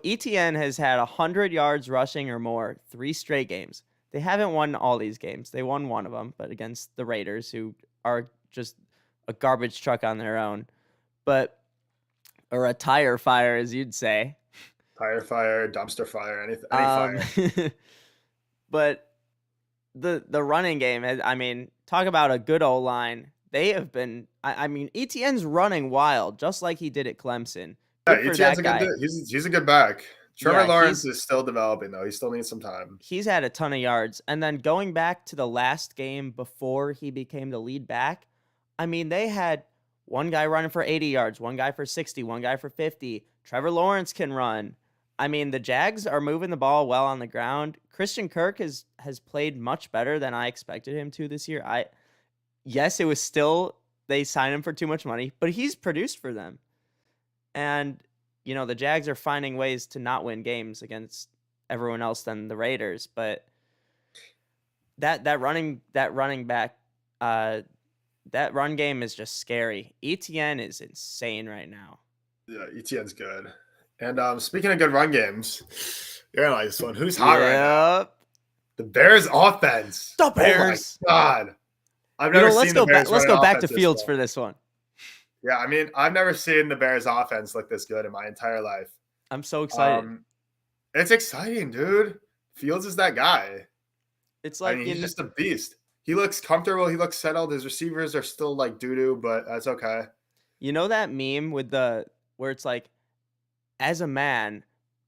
Etienne has had 100 yards rushing or more 3 straight games. They haven't won all these games. They won one of them, but against the Raiders, who are just a garbage truck on their own. Or a tire fire, as you'd say. Tire fire, dumpster fire, any fire. But the running game has, I mean, talk about a good O-line. They have been, I mean, Etienne's running wild, just like he did at Clemson. Yeah, Good for Etienne's that guy. he's a good back. Trevor Yeah, Lawrence is still developing, though. He still needs some time. He's had a ton of yards. And then going back to the last game before he became the lead back, I mean, they had one guy running for 80 yards, one guy for 60, one guy for 50. Trevor Lawrence can run. I mean, the Jags are moving the ball well on the ground. Christian Kirk has played much better than I expected him to this year. Yes, it was still, they signed him for too much money, but he's produced for them. And, you know, the Jags are finding ways to not win games against everyone else than the Raiders. But that running back, that run game is just scary. Etienne is insane right now. Yeah, Etienne's good. And speaking of good run games, you're gonna like this one. Who's hot right now? The Bears offense. The Bears. Oh my god. I've never seen the Bears. Let's go back to offense Fields this for this one. Yeah, I mean, I've never seen the Bears offense look this good in my entire life. I'm so excited. It's exciting, dude. Fields is that guy. It's like, I mean, he's just a beast. He looks comfortable. He looks settled. His receivers are still like doo-doo, but that's okay. You know that meme where it's like, as a man,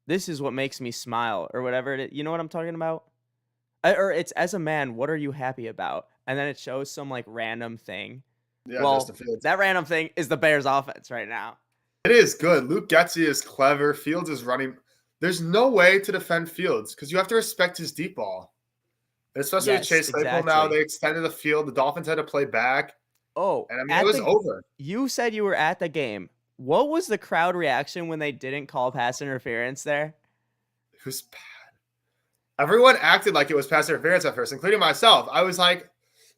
this is what makes me smile, or whatever it is. You know what I'm talking about? Or it's, as a man, what are you happy about? And then it shows some like random thing. Yeah, well, Justin Fields. that random thing is the Bears offense right now. It is good. Luke Getsy is clever. Fields is running. There's no way to defend Fields because you have to respect his deep ball. Especially with Chase Claypool now. They extended the field. The Dolphins had to play back. Oh, and I mean, it was over. You said you were at the game. What was the crowd reaction when they didn't call pass interference there? It was bad. Everyone acted like it was pass interference at first, including myself. I was like,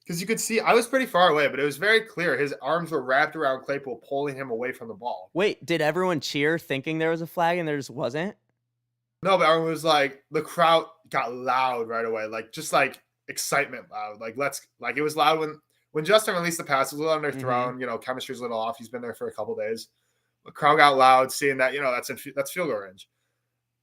Because you could see, I was pretty far away, but it was very clear. His arms were wrapped around Claypool, pulling him away from the ball. Wait, did everyone cheer thinking there was a flag and there just wasn't? No, but everyone was like, the crowd got loud right away, like just like excitement loud. Like it was loud when Justin released the pass. It was a little underthrown. You know, chemistry's a little off. He's been there for a couple days. The crowd got loud, seeing that, you know, that's field goal range.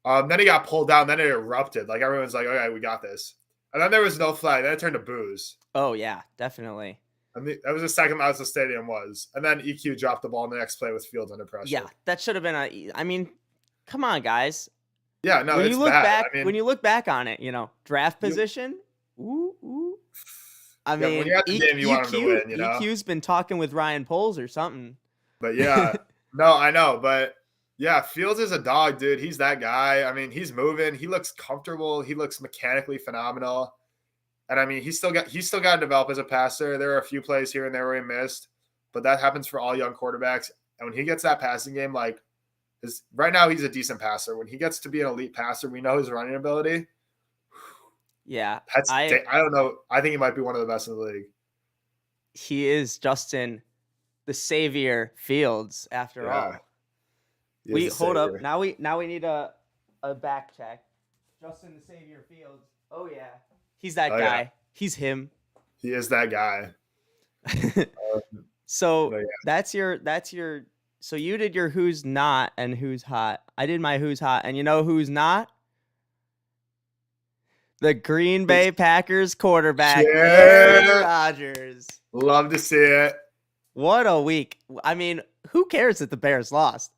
Then he got pulled down. Then it erupted. Like everyone's like, okay, we got this. And then there was no flag. Then it turned to boos. Oh yeah, definitely. And that was the second loudest the stadium was. And then EQ dropped the ball in the next play with Fields under pressure. Yeah, that should have been I mean, come on, guys. Yeah, no, when it's you look bad. back, I mean, when you look back on it, you know, draft position. Ooh. I mean, when you're at the game, you want him to win. You know, EQ's been talking with Ryan Poles or something. But yeah, no, I know, but yeah, Fields is a dog, dude. He's that guy. I mean, he's moving. He looks comfortable. He looks mechanically phenomenal. And I mean, he's still got to develop as a passer. There are a few plays here and there where he missed, but that happens for all young quarterbacks. And when he gets that passing game, like right now, he's a decent passer. When he gets to be an elite passer, we know his running ability. Yeah, I don't know. I think he might be one of the best in the league. He is Justin, the savior Fields. After all, we hold up. Now we need a back check. Justin, the savior Fields. Oh yeah, he's that guy. Yeah. He's him. He is that guy. So yeah. that's your. So you did your who's not and who's hot. I did my who's hot, and you know who's not? The Green Bay Packers quarterback, Aaron Rodgers. Love to see it. What a week. I mean, who cares that the Bears lost?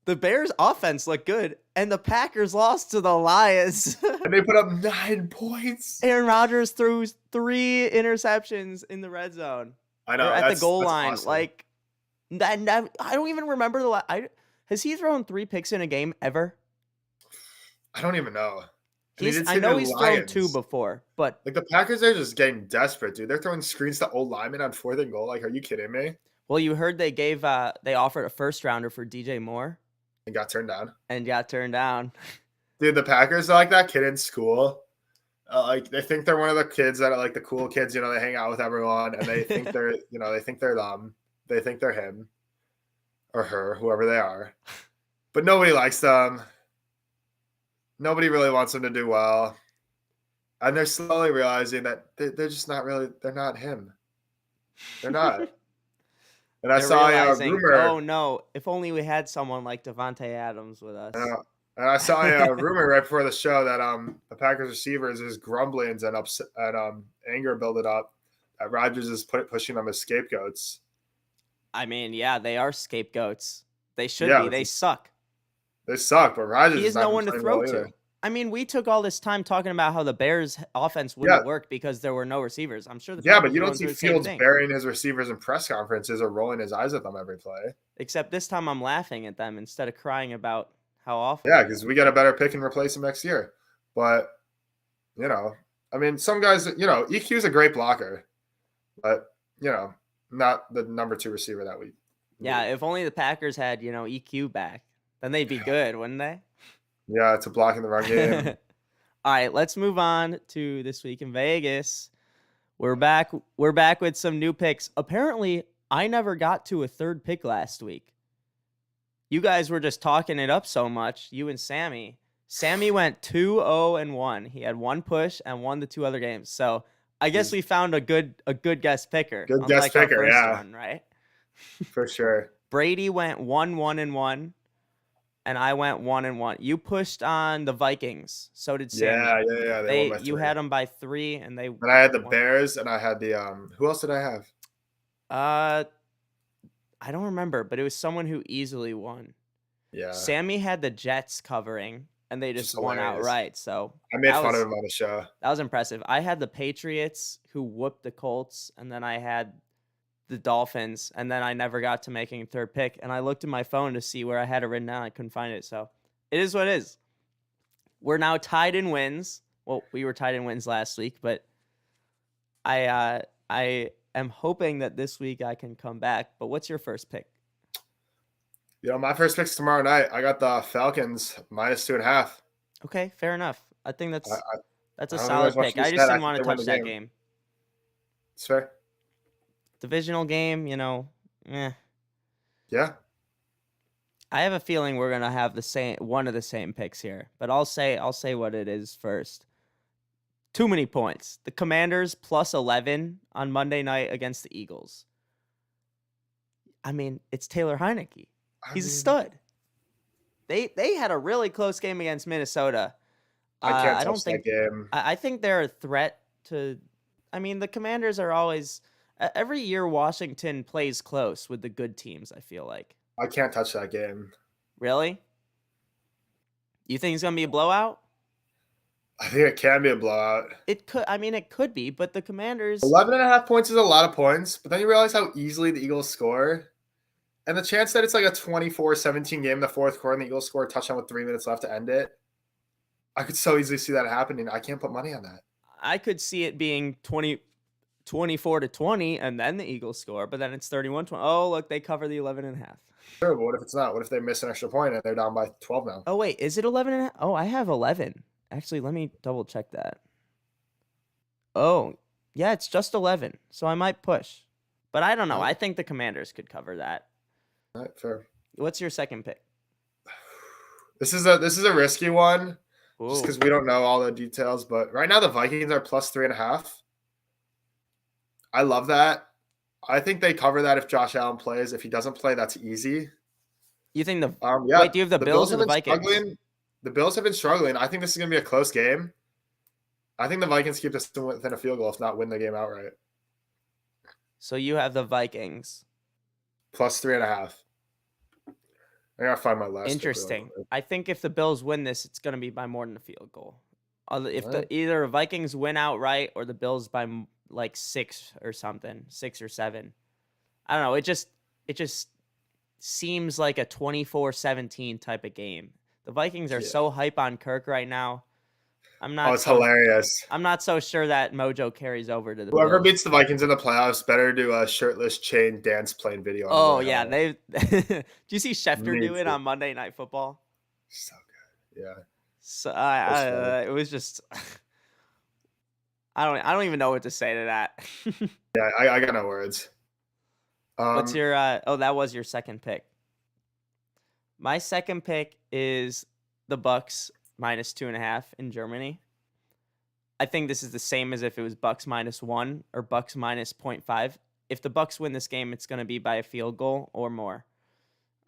The Bears offense looked good, and the Packers lost to the Lions. And they put up 9 points. Aaron Rodgers threw 3 interceptions in the red zone. I know. At the goal line. Awesome. Like, that, I don't even remember has he thrown 3 picks in a game ever? I don't even know. I know he's thrown 2 before, but like the Packers are just getting desperate, dude. They're throwing screens to old linemen on 4th and goal. Like, are you kidding me? Well, you heard they offered a first rounder for DJ Moore and got turned down. Dude, the Packers are like that kid in school. Like they think they're one of the kids that are like the cool kids. You know, they hang out with everyone and they think they're they think they're them. They think they're him or her, whoever they are. But nobody likes them. Nobody really wants them to do well. And they're slowly realizing that they're just not really, they're not him. They're not. And I saw a rumor. Oh, no. If only we had someone like Devontae Adams with us. And I saw a rumor right before the show that the Packers receivers, his grumblings and anger building up, that Rodgers is pushing them as scapegoats. I mean, yeah, they are scapegoats. They should be. They suck. They suck, but Rodgers has no one to throw to. I mean, we took all this time talking about how the Bears' offense wouldn't work because there were no receivers. I'm sure. But you don't see Fields burying his receivers in press conferences or rolling his eyes at them every play. Except this time, I'm laughing at them instead of crying about how awful. Yeah, because we got a better pick and replace him next year. But I mean, some guys, EQ is a great blocker, but not the number 2 receiver that week. Yeah, if only the Packers had EQ back. Then they'd be good, wouldn't they? Yeah, to blocking the run game. All right, let's move on to This Week in Vegas. We're back with some new picks. Apparently, I never got to a 3rd pick last week. You guys were just talking it up so much, you and Sammy. Sammy went 2-0-1. He had 1 push and won the 2 other games. So I guess we found a good guest picker. Good guest picker, yeah. One, right? For sure. Brady went 1-1-1. And I went 1-1. You pushed on the Vikings. So did Sammy. Yeah. You had them by 3, and they. And I had the Bears, and I had the Who else did I have? I don't remember, but it was someone who easily won. Yeah. Sammy had the Jets covering, and they just won outright. So I made fun of him on the show. That was impressive. I had the Patriots who whooped the Colts, and then I had the Dolphins, and then I never got to making a 3rd pick. And I looked at my phone to see where I had it written down. I couldn't find it. So it is what it is. We're now tied in wins. Well, we were tied in wins last week, but I am hoping that this week I can come back. But what's your first pick? My first pick's tomorrow night. I got the Falcons -2.5. Okay, fair enough. I think that's a solid pick. I just didn't want to touch that game. It's fair. Divisional game, eh. Yeah. I have a feeling we're gonna have one of the same picks here, but I'll say what it is first. Too many points. The Commanders plus 11 on Monday night against the Eagles. I mean, it's Taylor Heineke. He's a stud. They had a really close game against Minnesota. I can't I don't touch think that game. I think they're a threat to. I mean, the Commanders are always every year Washington plays close with the good teams. I feel like. I can't touch that game. Really? You think it's gonna be a blowout? I think it can be a blowout. It could. I mean, it could be, but the Commanders. 11.5 points is a lot of points, but then you realize how easily the Eagles score. And the chance that it's like a 24-17 game in the fourth quarter and the Eagles score a touchdown with 3 minutes left to end it, I could so easily see that happening. I can't put money on that. I could see it being 24-20, and then the Eagles score, but then it's 31-20. Oh, look, they cover the 11.5. Sure, but what if it's not? What if they miss an extra point and they're down by 12 now? Oh, wait, is it 11.5? Oh, I have 11. Actually, let me double check that. Oh, yeah, it's just 11, so I might push. But I don't know. I think the Commanders could cover that. All right, fair. What's your second pick? This is a risky one, Ooh. just because we don't know all the details. But right now the Vikings are plus 3.5. I love that. I think they cover that if Josh Allen plays. If he doesn't play, that's easy. You think the Yeah. Wait, do you have the Bills or the Vikings? The Bills have been struggling. I think this is going to be a close game. I think the Vikings keep this within a field goal, if not win the game outright. So you have the Vikings. Plus 3.5. I gotta find my last. Interesting. I think if the Bills win this, it's going to be by more than a field goal. If either the Vikings win outright or the Bills by like 6 or something, 6 or 7. I don't know. It just seems like a 24-17 type of game. The Vikings are so hype on Kirk right now. It's hilarious. I'm not so sure that mojo carries over to the Whoever Bills. beats the Vikings in the playoffs better do a shirtless chain dance playing video. Oh yeah, they. Do you see Schefter do it too. on Monday Night Football? So good, yeah. So it was just. I don't even know what to say to that. Yeah, I got no words. What's your? That was your second pick. My second pick is the Bucks minus 2.5 in Germany. I think this is the same as if it was Bucks -1 or Bucks minus 0.5. If the Bucks win this game, it's going to be by a field goal or more.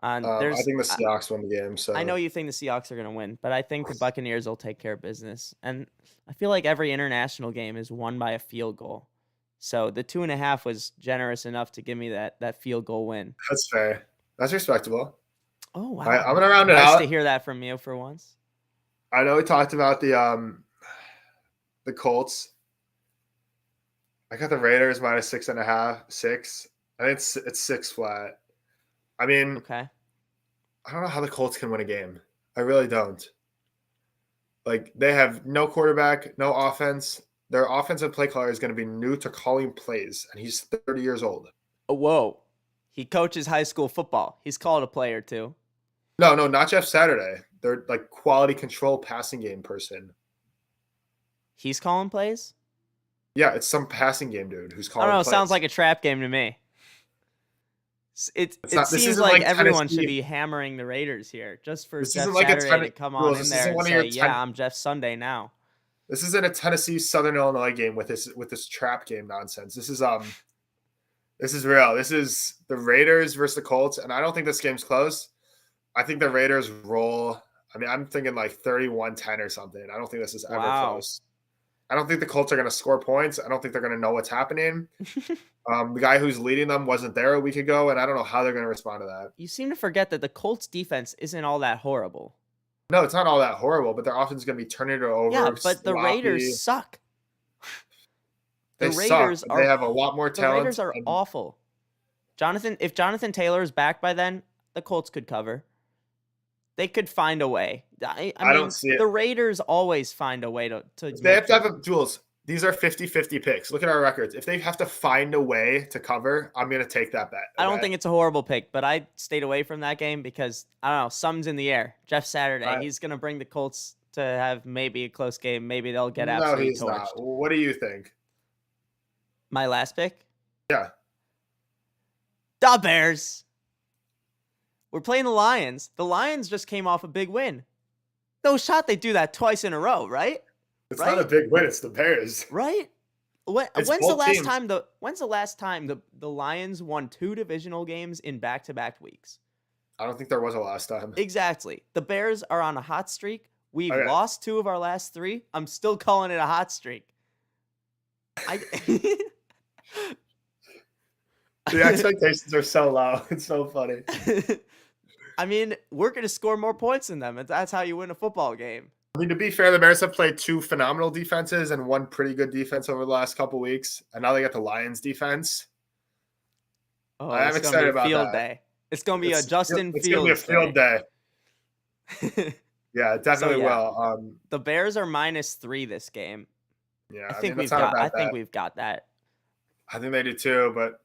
I think the Seahawks win the game. So I know you think the Seahawks are going to win, but I think the Buccaneers will take care of business. And I feel like every international game is won by a field goal. So the 2.5 was generous enough to give me that field goal win. That's fair. That's respectable. Oh wow! I'm gonna round it nice out. to hear that from you for once. I know we talked about the Colts. I got the Raiders minus 6.5, 6. I think it's 6 flat. I mean, okay. I don't know how the Colts can win a game. I really don't. Like, they have no quarterback, no offense. Their offensive play caller is going to be new to calling plays, and he's 30 years old. Oh, whoa. He coaches high school football. He's called a play or two. No, not Jeff Saturday. They're like quality control passing game person. He's calling plays? Yeah, it's some passing game dude who's calling I don't know. plays. Sounds like a trap game to me. It seems like everyone should be hammering the Raiders here just for Jeff Saturday to come on in there and say, yeah, I'm Jeff Sunday now. This isn't a Tennessee Southern Illinois game with this trap game nonsense. This is real. This is the Raiders versus the Colts, and I don't think this game's close. I think the Raiders roll. I mean, I'm thinking like 31-10 or something. I don't think this is ever close. I don't think the Colts are going to score points. I don't think they're going to know what's happening. The guy who's leading them wasn't there a week ago, and I don't know how they're going to respond to that. You seem to forget that the Colts defense isn't all that horrible. No, it's not all that horrible, but their offense is going to be turning it over. Yeah, but the Raiders suck. They have a lot more talent. The Raiders are awful. If Jonathan Taylor is back by then, the Colts could cover. They could find a way. I mean, don't see it. The Raiders always find a way to they have to have Jules. These are 50-50 picks. Look at our records. If they have to find a way to cover, I'm going to take that bet. Okay? I don't think it's a horrible pick, but I stayed away from that game because, I don't know, something's in the air. Jeff Saturday, he's going to bring the Colts to have maybe a close game. Maybe they'll get absolutely torched. Not. What do you think? My last pick? Yeah. The Bears. We're playing the Lions. The Lions just came off a big win. No shot they do that twice in a row, right? It's Right? not a big win. It's the Bears. Right? It's When's the both last teams. time the Lions won 2 divisional games in back-to-back weeks? I don't think there was a last time. Exactly. The Bears are on a hot streak. We've Okay. lost 2 of our last 3. I'm still calling it a hot streak. The expectations are so low. It's so funny. I mean, we're going to score more points than them. That's how you win a football game. I mean, to be fair, the Bears have played 2 phenomenal defenses and 1 pretty good defense over the last couple weeks, and now they got the Lions defense. Oh, I am it's gonna excited be about field that. day. It's going to be a Justin It's going to be a Fields field day. day. Yeah, it definitely yeah. will. The Bears are -3 this game. Yeah, I think mean, that's not a bad bet. we've got that. I think they do too, but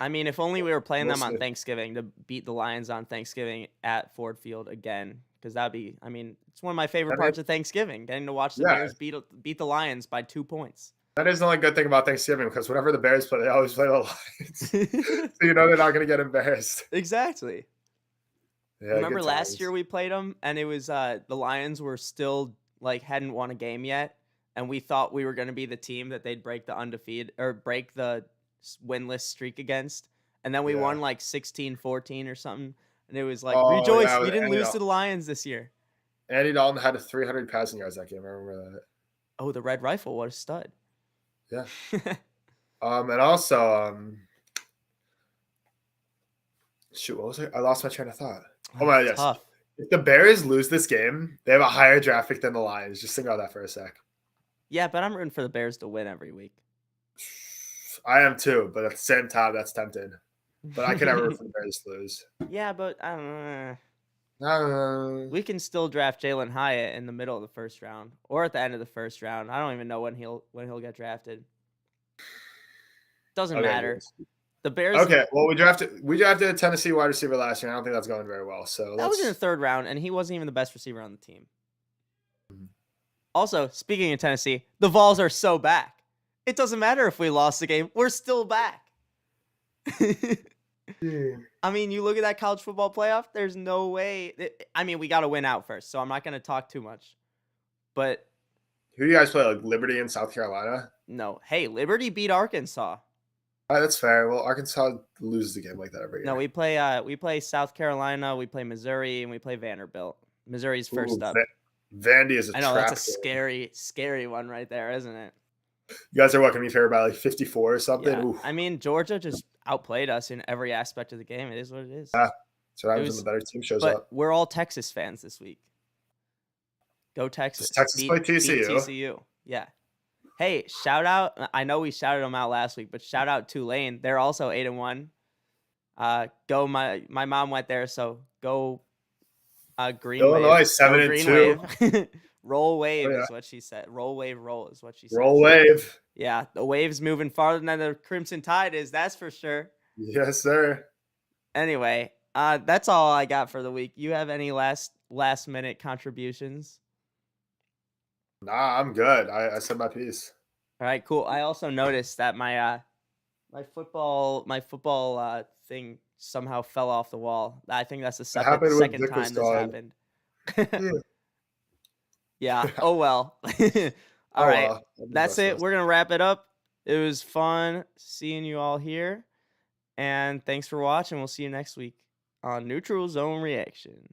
I mean, if only we were playing We'll them on see. Thanksgiving to beat the Lions on Thanksgiving at Ford Field again, because that'd be. I mean, it's one of my favorite That'd parts of Thanksgiving, getting to watch the Yeah. Bears beat the Lions by 2 points. that is the only good thing about Thanksgiving because whenever the Bears play, they always play the Lions. So you know they're not going to get embarrassed. Exactly. Yeah, Remember good last times. year we played them, and it was the Lions were still hadn't won a game yet, and we thought we were going to be the team that they'd break the undefeated or break the winless streak against, and then we Yeah. won 16-14 or something, and it was like, Oh, rejoice, yeah, we didn't Andy lose to Dalton. the Lions this year. Andy Dalton had 300 passing yards that game. I remember that. Oh, the Red Rifle, what a stud. Yeah. And also, shoot, what was it? I lost my train of thought. Oh my, yes. Tough. If the Bears lose this game, they have a higher draft pick than the Lions. Just think about that for a sec. Yeah, but I'm rooting for the Bears to win every week. I am too, but at the same time, that's tempting. But I can never root for the Bears to lose. Yeah, but I don't know. Uh, We can still draft Jalen Hyatt in the middle of the first round or at the end of the first round. I don't even know when he'll get drafted. Doesn't okay, matter. yes. The Bears. Okay, well, we drafted a Tennessee wide receiver last year. And I don't think that's going very well. So That was in the 3rd round, and he wasn't even the best receiver on the team. Mhm. Also, speaking of Tennessee, the Vols are so back. It doesn't matter if we lost the game; we're still back. I mean, you look at that college football playoff. There's no way. I mean, we got to win out first, so I'm not going to talk too much. But Who do you guys play? Like Liberty in South Carolina? no, hey, Liberty beat Arkansas. All right, that's fair. Well, Arkansas loses the game like that every year. No, we play South Carolina, we play Missouri, and we play Vanderbilt. Missouri's first Ooh, up. Vandy is a I know trap that's a game. scary one right there, isn't it? You guys are what, going to be favored by like 54 or something? Yeah. Oof. I mean, Georgia just outplayed us in every aspect of the game. It is what it is. Yeah. So that It happens was- when the better team shows But up. we're all Texas fans this week. Go Texas. Does Texas play Beat TCU? TCU. Yeah. Hey, shout out. I know we shouted them out last week, but shout out Tulane. They're also 8-1. Go my mom went there, so go Green Illinois, Wave. 7-2. Wave. Roll wave Oh, yeah. is what she said. Roll wave roll is what she said. Roll wave. Yeah, the wave's moving farther than the Crimson Tide is, that's for sure. Yes, sir. Anyway, that's all I got for the week. You have any last minute contributions? Nah, I'm good. I said my piece. All right, cool. I also noticed that my football thing somehow fell off the wall. I think that's the happened with second Vickers time this gone. happened. Yeah. Oh well. All right. well, That's it. We're gonna wrap it up. It was fun seeing you all here, and thanks for watching. We'll see you next week on Neutral Zone Reaction.